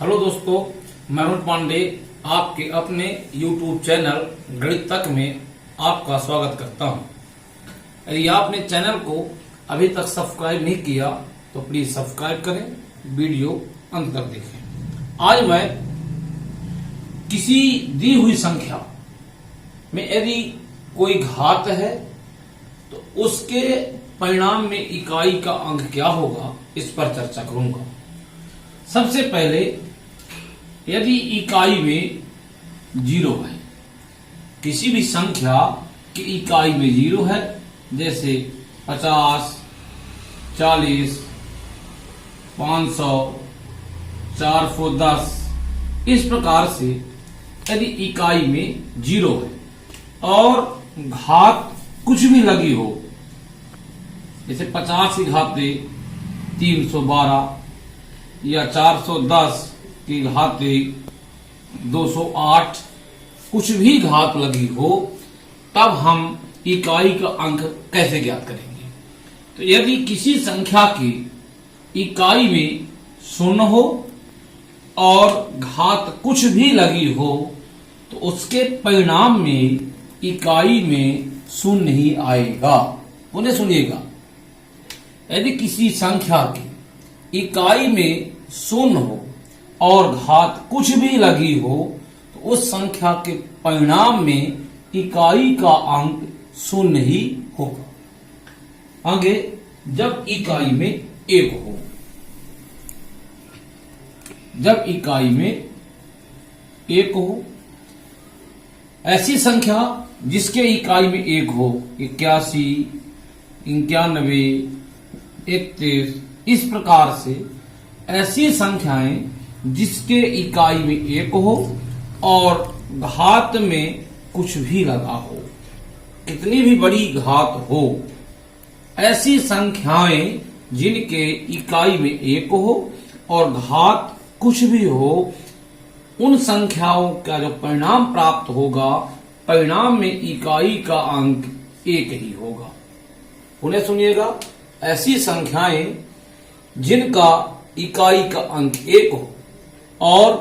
Hello दोस्तों, मैं अरुण पांडे आपके अपने YouTube चैनल गणित तक में आपका स्वागत करता हूं। यदि आपने चैनल को अभी तक सब्सक्राइब नहीं किया तो प्लीज सब्सक्राइब करें, वीडियो अंत तक देखें। आज मैं किसी दी हुई संख्या में यदि कोई घात है तो उसके परिणाम में इकाई का अंक क्या होगा, इस पर चर्चा करूंगा। सबसे पहले यदि इकाई में 0 है, किसी भी संख्या की इकाई में 0 है, जैसे 50, 40, 500, 410, इस प्रकार से यदि इकाई में 0 है और घात कुछ भी लगी हो, जैसे 50 की घाते 312 या 410 की घाते 208, कुछ भी घात लगी हो, तब हम इकाई का अंक कैसे ज्ञात करेंगे। तो यदि किसी संख्या की इकाई में 0 हो और घात कुछ भी लगी हो तो उसके परिणाम में इकाई में 0 ही आएगा। पुनः सुनिएगा, यदि किसी संख्या की इकाई में 0 हो और घात कुछ भी लगी हो तो उस संख्या के परिणाम में इकाई का अंक 0 ही होगा। आगे, जब इकाई में 1 हो, जब इकाई में 1 हो, ऐसी संख्या जिसके इकाई में 1 हो, 81, 91, 31, इस प्रकार से ऐसी संख्याएं जिसके इकाई में 1 हो और घात में कुछ भी लगा हो, कितनी भी बड़ी घात हो, ऐसी संख्याएं जिनके इकाई में 1 हो और घात कुछ भी हो, उन संख्याओं का जो परिणाम प्राप्त होगा, परिणाम में इकाई का अंक 1 ही होगा। पुनः सुनिएगा, ऐसी संख्याएं जिनका इकाई का अंक 1 हो और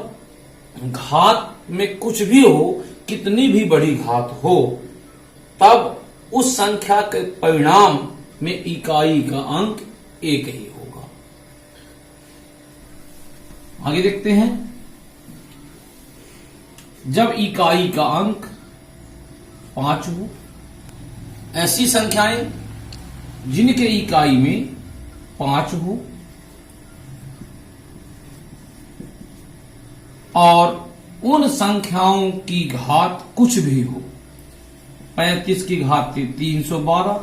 घात में कुछ भी हो, कितनी भी बड़ी घात हो, तब उस संख्या के परिणाम में इकाई का अंक 1 ही होगा। आगे देखते हैं, जब इकाई का अंक 5 हो, ऐसी संख्याएं जिनके इकाई में 5 हो और उन संख्याओं की घात कुछ भी हो, 35 की घाते 312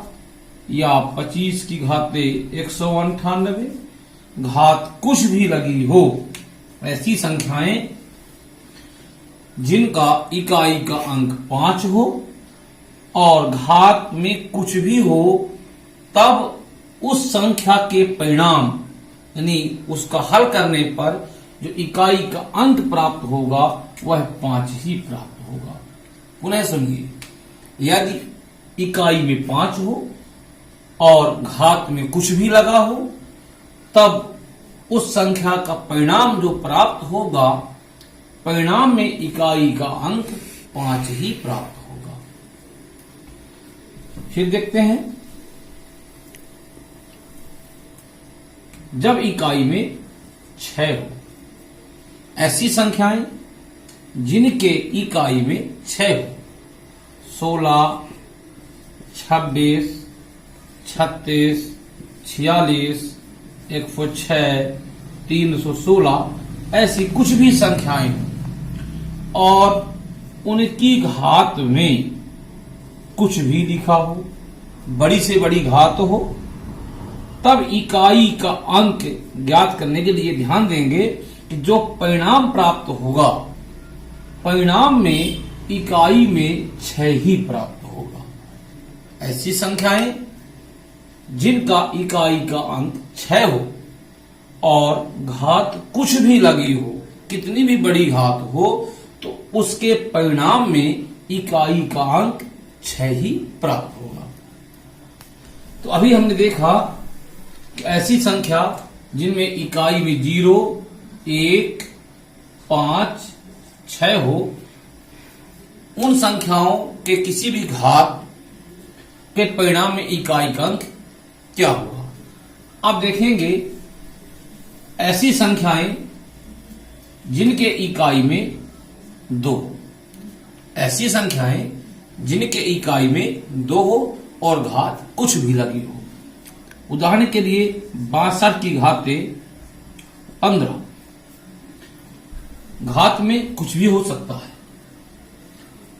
या 25 की घाते 198, घात कुछ भी लगी हो, ऐसी संख्याएं जिनका इकाई का अंक 5 हो और घात में कुछ भी हो, तब उस संख्या के परिणाम यानी उसका हल करने पर जो इकाई का अंक प्राप्त होगा वह 5 ही प्राप्त होगा। पुनः सुनिए, यदि इकाई में 5 हो और घात में कुछ भी लगा हो, तब उस संख्या का परिणाम जो प्राप्त होगा, परिणाम में इकाई का अंक 5 ही प्राप्त होगा। फिर देखते हैं, जब इकाई में 6 हो, ऐसी संख्याएं जिनके इकाई में 6 हो, 16, 26, 36, 46, 106, 316, ऐसी कुछ भी संख्याएं हो और उनकी घात में कुछ भी लिखा हो, बड़ी से बड़ी घात हो, तब इकाई का अंक ज्ञात करने के लिए ध्यान देंगे कि जो परिणाम प्राप्त होगा, परिणाम में इकाई में 6 ही प्राप्त होगा। ऐसी संख्याएं जिनका इकाई का अंक 6 हो और घात कुछ भी लगी हो, कितनी भी बड़ी घात हो, तो उसके परिणाम में इकाई का अंक 6 ही प्राप्त होगा। तो अभी हमने देखा कि ऐसी संख्या जिनमें इकाई में 0, 1, 5, 6 हो, उन संख्याओं के किसी भी घात के परिणाम में इकाई का अंक क्या होगा। अब देखेंगे ऐसी संख्याएं जिनके इकाई में 2, ऐसी संख्याएं जिनके इकाई में 2 हो और घात कुछ भी लगी हो। उदाहरण के लिए 62 की घाते 15, घात में कुछ भी हो सकता है।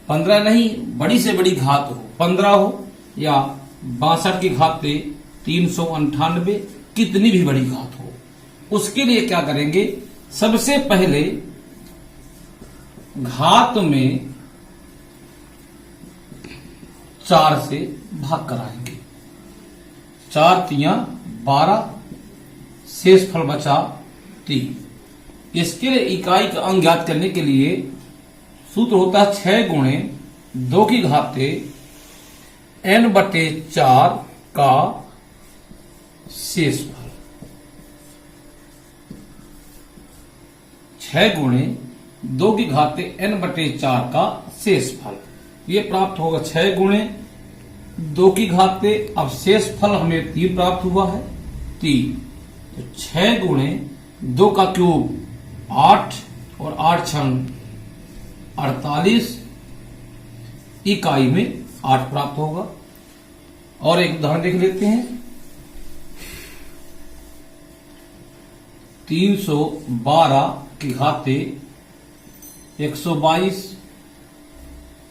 15 नहीं, बड़ी से बड़ी घात हो, 15 हो या 62 की घाते 398, कितनी भी बड़ी घात हो। उसके लिए क्या करेंगे, सबसे पहले घात में 4 से भाग कराएंगे। 4 तिया 12, शेष फल बचा 3। इसके लिए इकाई का अंक ज्ञात करने के लिए सूत्र होता है 6 गुणे 2 की घाते n/4 का शेष फल। 6 गुणे 2 की घाते n/4 का शेष फल, ये प्राप्त होगा 6 गुणे 2 की घाते, अब शेष फल हमें 3 प्राप्त हुआ है, 3। तो 6 गुणे 2 का क्यूब 8 और 8 छंग 48, इकाई में 8 प्राप्त होगा। और एक उदाहरण देख लेते हैं। 312 की घाते 122।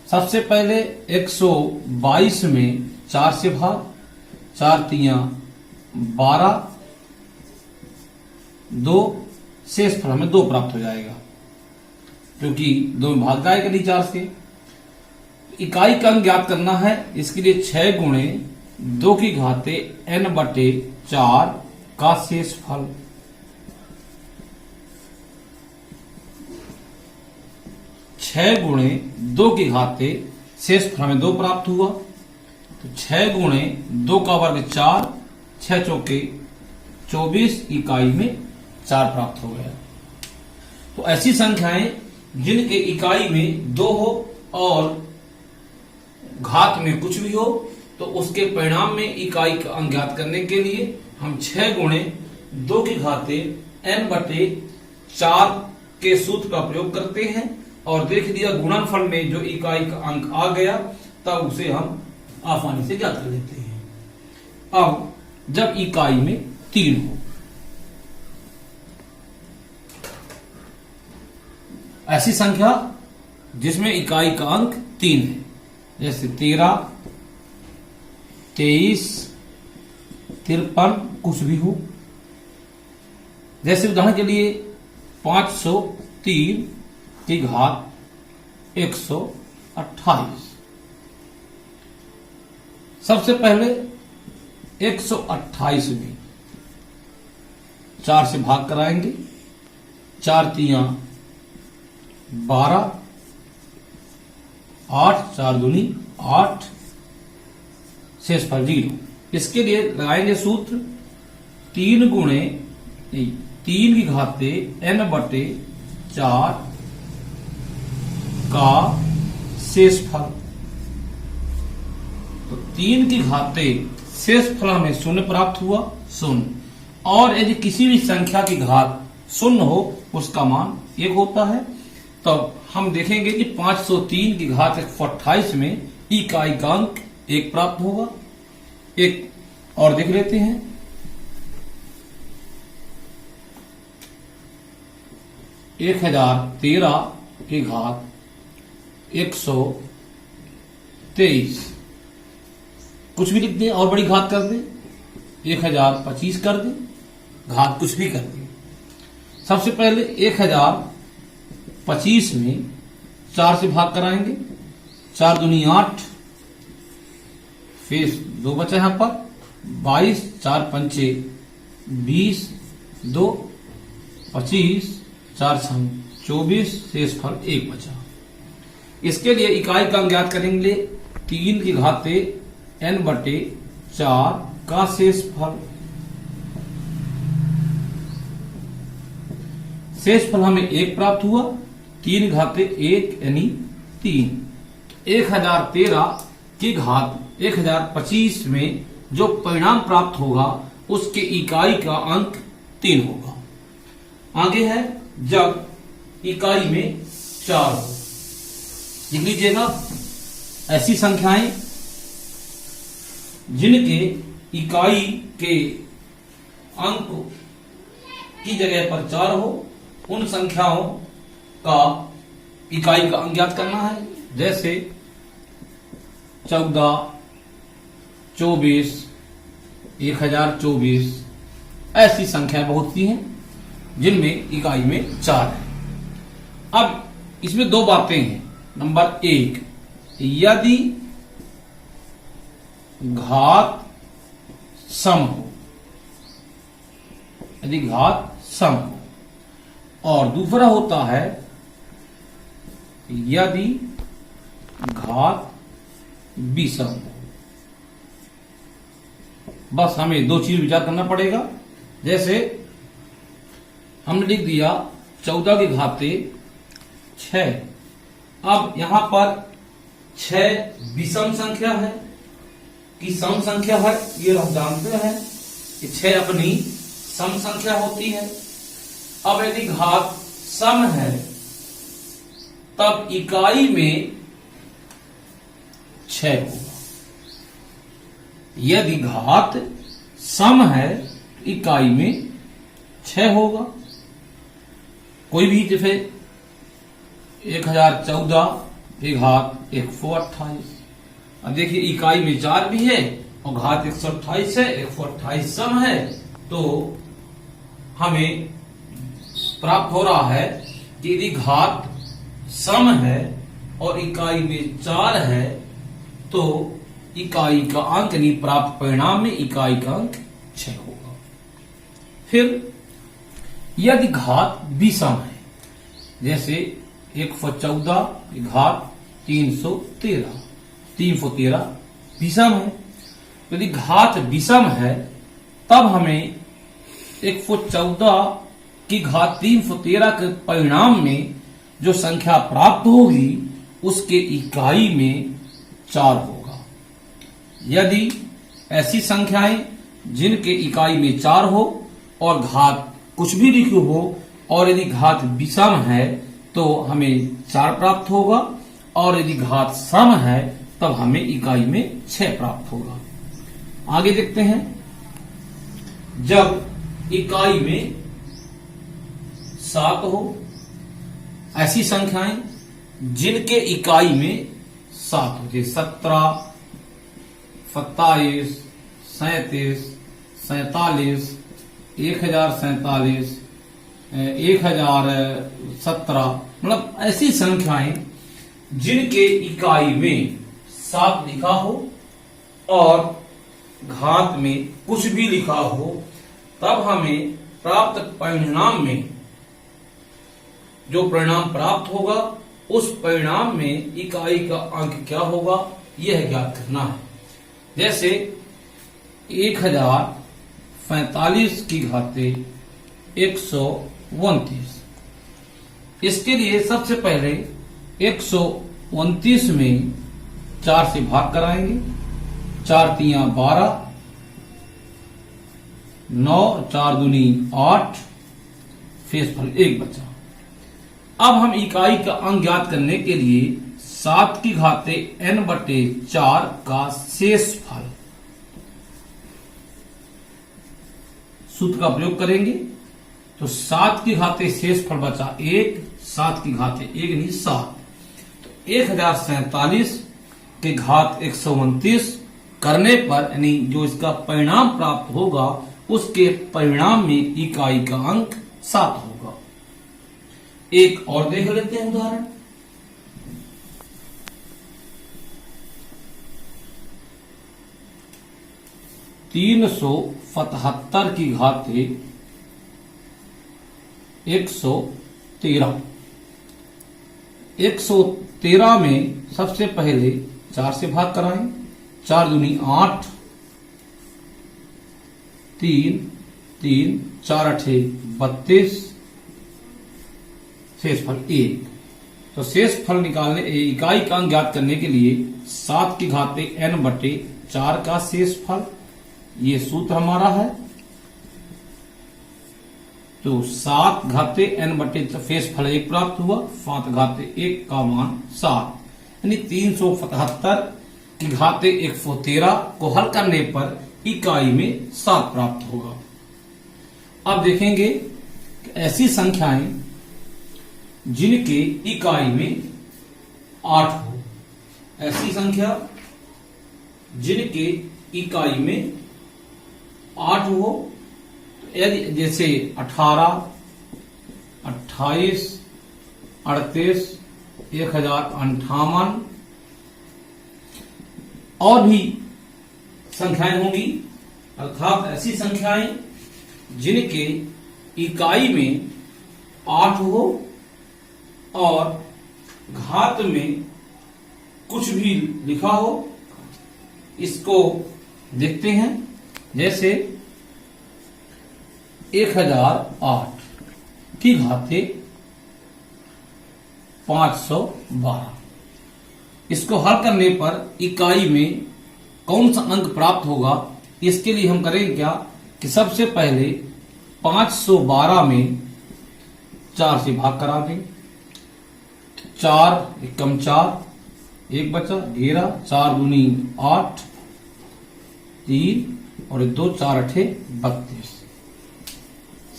सबसे पहले 122 में 4 से भाग, 4 तिया 12, 2, शेष फल हमें 2 प्राप्त हो जाएगा क्योंकि 2 में भाग जाएगा नहीं 4 से। इकाई का अंक ज्ञात करना है, इसके लिए 6 गुणे 2 की घाते n/4 का शेष फल। छह गुणे 2 की घाते शेष फल हमें 2 प्राप्त हुआ, तो 6 गुणे 2 का वर्ग 4, 6 चौके 24, इकाई में 4 प्राप्त हो गया। तो ऐसी संख्याएं जिनके इकाई में 2 हो और घात में कुछ भी हो, तो उसके परिणाम में इकाई का अंक ज्ञात करने के लिए हम 6 गुणे 2 की घाते n/4 के सूत्र का प्रयोग करते हैं और देख दिया गुणनफल में जो इकाई का अंक आ गया, तब उसे हम आसानी से ज्ञात कर लेते हैं। अब जब इकाई में 3 हो, ऐसी संख्या जिसमें इकाई का अंक 3 है, जैसे 13, 23, 53, कुछ भी हो। जैसे उदाहरण के लिए 503 की घात 128। सबसे पहले 128 में 4 से भाग कराएंगे, 4 तिया 12, 8, 4 दूनी 8, शेष फल 0। इसके लिए लगाएंगे सूत्र 3 गुणे 3 की घाते n/4 का शेष फल। तो 3 की घाते शेष फल हमें 0 प्राप्त हुआ, 0। और यदि किसी भी संख्या की घात 0 हो, उसका मान 1 होता है। तो हम देखेंगे कि 503 की घात 128 में इकाई का अंक 1 प्राप्त होगा। एक और देख लेते हैं। 1013 की घात 123, कुछ भी लिख दें और बड़ी घात कर दें, 1025 कर दें, घात कुछ भी कर दें। सबसे पहले 1025 में 4 से भाग कराएंगे, 4 दूनी 8, फिर 2 बचा यहां पर 22, 4 पंचे 20, 2 25, 4 छंग 24, शेष फल 1 बचा। इसके लिए इकाई का ज्ञात करेंगे 3 की घाते n/4 का शेष फल। शेषफल हमें 1 प्राप्त हुआ, 3 घाते 1 यानी 3। 1013 की घात 1025 में जो परिणाम प्राप्त होगा उसके इकाई का अंक 3 होगा। आगे है जब इकाई में 4 हो। लिख लीजिएगा, ऐसी संख्याएं जिनके इकाई के अंक की जगह पर 4 हो, उन संख्याओं का इकाई का अंक ज्ञात करना है। जैसे 14, 24, 1024 ऐसी संख्याएं बहुत सी हैं जिनमें इकाई में 4 है। अब इसमें 2 बातें हैं। नंबर 1, यदि घात सम हो, यदि घात सम हो, और दूसरा होता है यदि घात विषम हो। बस हमें 2 चीज विचार करना पड़ेगा। जैसे हमने लिख दिया 14 की घाते 6। अब यहां पर 6 विषम संख्या है कि सम संख्या है, ये हम जानते हैं कि 6 अपनी सम संख्या होती है। अब यदि घात सम है तब इकाई में 6 होगा। यदि घात सम है तो इकाई में 6 होगा। कोई भी, जैसे 1014 की घात 128। अब देखिए इकाई में 4 भी है और घात 128 है, 128 सम है, तो हमें प्राप्त हो रहा है कि यदि घात सम है और इकाई में 4 है तो इकाई का अंक यानी प्राप्त परिणाम में इकाई का अंक 6 होगा। फिर यदि घात विषम है, जैसे 114 की घात 313 विषम है। यदि घात विषम है तब हमें 114 की घात 313 के परिणाम में जो संख्या प्राप्त होगी उसके इकाई में 4 होगा। यदि ऐसी संख्याएं जिनके इकाई में 4 हो और घात कुछ भी लिखी हो और यदि घात विषम है तो हमें 4 प्राप्त होगा, और यदि घात सम है तब हमें इकाई में 6 प्राप्त होगा। आगे देखते हैं, जब इकाई में 7 हो, ऐसी संख्याएं जिनके इकाई में 7 हो, जैसे 17, 27, 37, 47, 1047, 1017, मतलब ऐसी संख्याएं जिनके इकाई में 7 लिखा हो और घात में कुछ भी लिखा हो, तब हमें प्राप्त परिणाम में जो परिणाम प्राप्त होगा उस परिणाम में इकाई का अंक क्या होगा यह ज्ञात करना है। जैसे 1045 की घाते 129। इसके लिए सबसे पहले 129 में 4 से भाग कराएंगे। 4 तियां 12, 9, 4 दूनी 8, शेषफल 1 बचा। अब हम इकाई का अंक ज्ञात करने के लिए 7 की घाते n/4 का शेषफल सूत्र का प्रयोग करेंगे। तो 7 की घाते शेषफल बचा 1, 7 की घाते 1 नहीं 7, तो 1047 के घात 129 करने पर यानी जो इसका परिणाम प्राप्त होगा उसके परिणाम में इकाई का अंक 7 होगा। एक और देख लेते हैं उदाहरण। तीन 377 की घाते 113। 113 में सबसे पहले 4 से भाग कराएं। 4 दूनी 8, 3, 3, 4 8 32, शेषफल 1। तो शेषफल निकालने इकाई का अंक ज्ञात करने के लिए 7 की घाते n बटे 4 का शेषफल, ये सूत्र हमारा है। तो 7 घाते n बटे शेषफल 1 प्राप्त हुआ, 7 घाते 1 का मान 7, यानी 377 की घाते 113 को हल करने पर इकाई में 7 प्राप्त होगा। अब देखेंगे कि ऐसी संख्याएं जिनके इकाई में 8 हो, ऐसी संख्या जिनके इकाई में 8 हो, यदि जैसे 18, 28, 38, 1058 और भी संख्याएं होंगी, अर्थात ऐसी संख्याएं जिनके इकाई में 8 हो और घात में कुछ भी लिखा हो। इसको देखते हैं। जैसे 1008 की घाते 512, इसको हल करने पर इकाई में कौन सा अंक प्राप्त होगा, इसके लिए हम करेंगे क्या कि सबसे पहले 512 में 4 से भाग करा दें। 4 एकम 4, 1 बचा 11, 4 दूनी 8, 3 और 2, 4 8 32,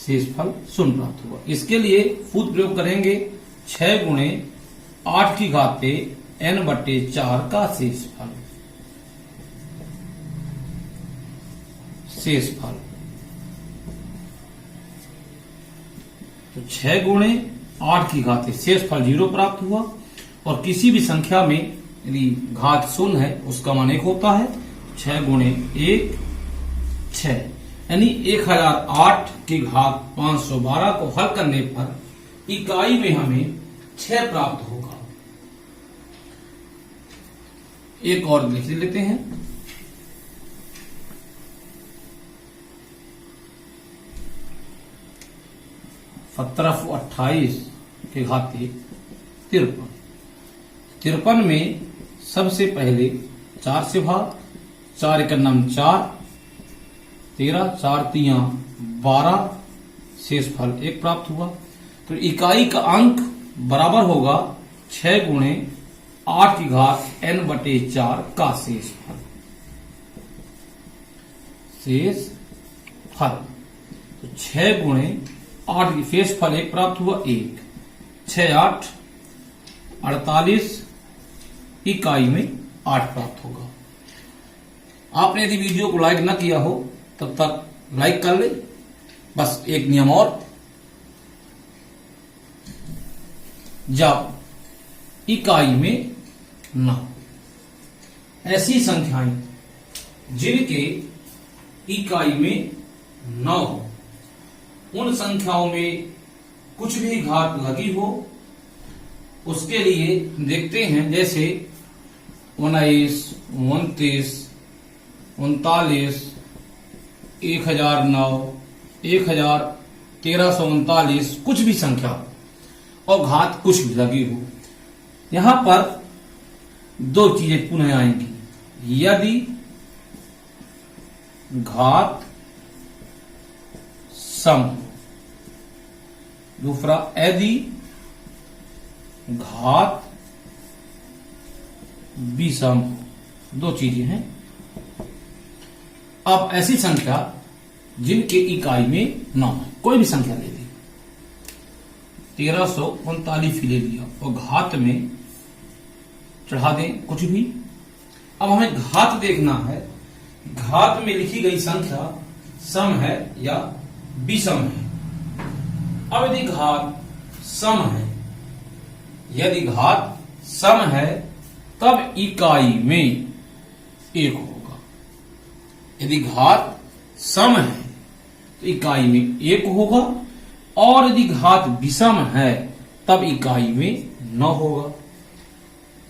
शेषफल 0 प्राप्त हुआ। इसके लिए सूत्र प्रयोग करेंगे 6 गुणे 8 की घाते n बटे 4 का शेषफल, शेषफल। तो 6 गुणे 8 की घाते शेषफल 0 प्राप्त हुआ। और किसी भी संख्या में यदि घात 0 है उसका मान 1 होता है। 6 गुणे 1 6, यानी 1008 की घात 512 को हल करने पर इकाई में हमें 6 प्राप्त होगा। एक और लिख लेते हैं। सत्रह 28 के घाते 53, 53 में सबसे पहले 4 से भाग, 4 एकम 4, 13, 4 3 12, शेषफल 1 प्राप्त हुआ। तो इकाई का अंक बराबर होगा 6 गुणे 8 की घात n बटे 4 का शेषफल, शेषफल। तो 6 गुणे 8 की शेषफल 1 प्राप्त हुआ, 1 6 8 48, इकाई में 8 प्राप्त होगा। आपने यदि वीडियो को लाइक न किया हो तब तक लाइक कर ले। बस एक नियम और, जब इकाई में न हो, ऐसी संख्याएं जिनके इकाई में न हो, उन संख्याओं में कुछ भी घात लगी हो, उसके लिए देखते हैं। जैसे 19, 29, 39, 1009, 1339, कुछ भी संख्या और घात कुछ भी लगी हो, यहां पर 2 चीजें पुनः आएंगी। यदि घात सम, दूसरा यदि घात विषम, 2 चीजें हैं। अब ऐसी संख्या जिनके इकाई में न हो, कोई भी संख्या ले ली, 1339 ले लिया और घात में चढ़ा दें कुछ भी। अब हमें घात देखना है, घात में लिखी गई संख्या सम है या विषम है। अब यदि घात सम है, यदि घात सम है तब इकाई में 1 होगा। यदि घात सम है तो इकाई में 1 होगा, और यदि घात विषम है तब इकाई में 9 होगा।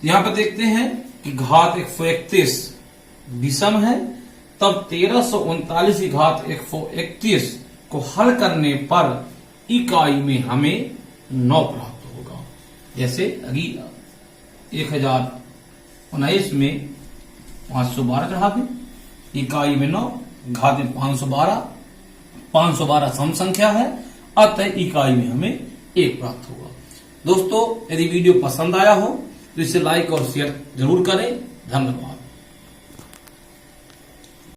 यहां पर देखते हैं कि घात 131 विषम है, तब 1339 की घात 131 को हल करने पर इकाई में हमें 9 प्राप्त जैसे अभी 1019 में 512 चढ़ा के इकाई में 9 घात में 512 सम संख्या है, अतः इकाई में हमें 1 प्राप्त होगा। दोस्तों, यदि वीडियो पसंद आया हो तो इसे लाइक और शेयर जरूर करें। धन्यवाद।